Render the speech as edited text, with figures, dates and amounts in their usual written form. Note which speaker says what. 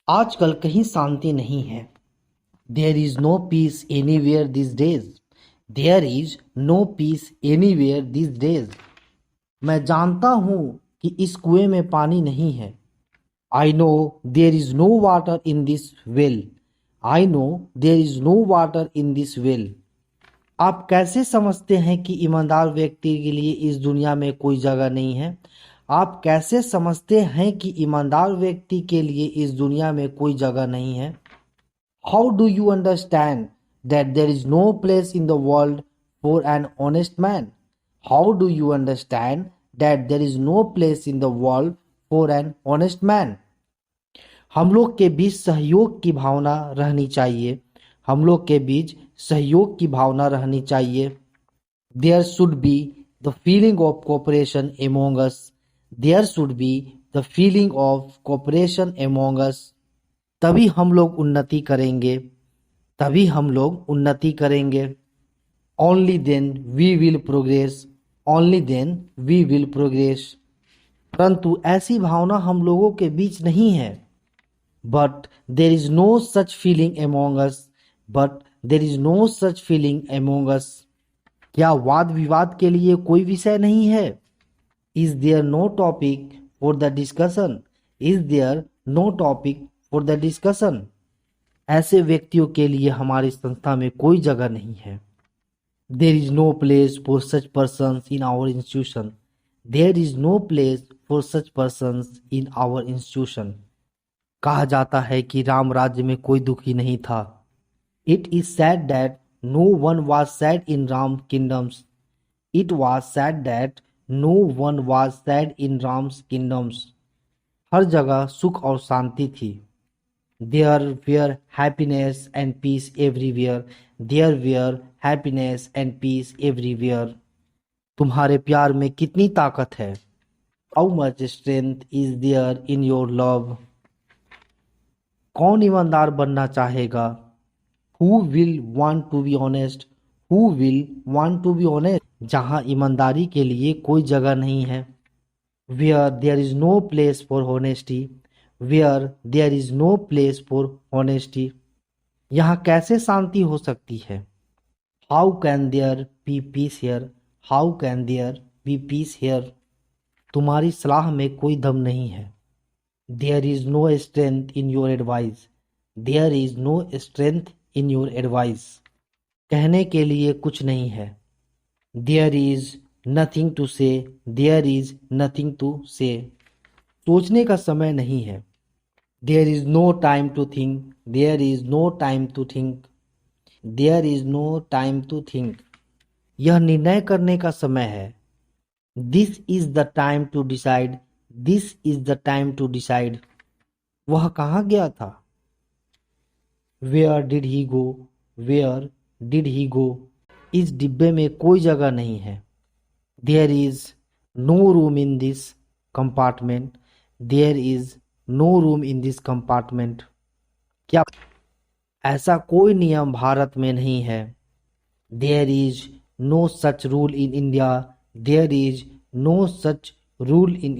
Speaker 1: आजकल कहीं शांति नहीं है। There is no peace anywhere this days. There is no peace anywhere this days. मैं जानता हूँ कि इस कुएं में पानी नहीं है। I know there is no water in this well. I know there is no water in this well. आप कैसे समझते हैं कि ईमानदार व्यक्ति के लिए इस दुनिया में कोई जगह नहीं है? आप कैसे समझते हैं कि ईमानदार व्यक्ति के लिए इस दुनिया में कोई जगह नहीं है? How do you understand that there is no place in the world for an honest man? How do you understand that there is no place in the world for an honest man? हम लोग के बीच सहयोग की भावना रहनी चाहिए। हम लोग के बीच सहयोग की भावना रहनी चाहिए। There should be the feeling of cooperation among us. There should be the feeling of cooperation among us. तभी हम लोग उन्नति करेंगे। तभी हम लोग उन्नति करेंगे। Only then we will progress. Only then we will progress. परंतु ऐसी भावना हम लोगों के बीच नहीं है। But there is no such feeling among us. But there is no such feeling among us. क्या वाद विवाद के लिए कोई विषय नहीं है? Is there no topic for the discussion? Is there no topic for the discussion? ऐसे व्यक्तियों के लिए हमारी संस्था में कोई जगह नहीं है। There is no place for such persons in our institution. There is no place for such persons in our institution. कहा जाता है कि राम राज्य में कोई दुखी नहीं था। It is said that no one was sad in Ram kingdoms. It was said that no one was sad in Ram's kingdoms. हर जगह सुख और शांति थी। There were happiness and peace everywhere. There were happiness and peace everywhere. तुम्हारे प्यार में कितनी ताकत है? How much strength is there in your love? कौन ईमानदार बनना चाहेगा? Who will want to be honest? Who will want to be honest? जहाँ ईमानदारी के लिए कोई जगह नहीं है। Where there is no place for honesty. Where there is no place for honesty. यहाँ कैसे शांति हो सकती है? How can there be peace here? How can there be peace here? तुम्हारी सलाह में कोई दम नहीं है। There is no strength in your advice. There is no strength in your advice. कहने के लिए कुछ नहीं है। There is nothing to say. There is nothing to say. सोचने का समय नहीं है। There is no time to think. There is no time to think. There is no time to think. यह निर्णय करने का समय है। This is the time to decide. This is the time to decide. वह कहाँ गया था? Where did he go? Where did he go? इस डिब्बे में कोई जगह नहीं है। There is no room in this compartment. There is no room in this compartment. क्या ऐसा कोई नियम भारत में नहीं है? There is no such rule in India. There is no such rule in India.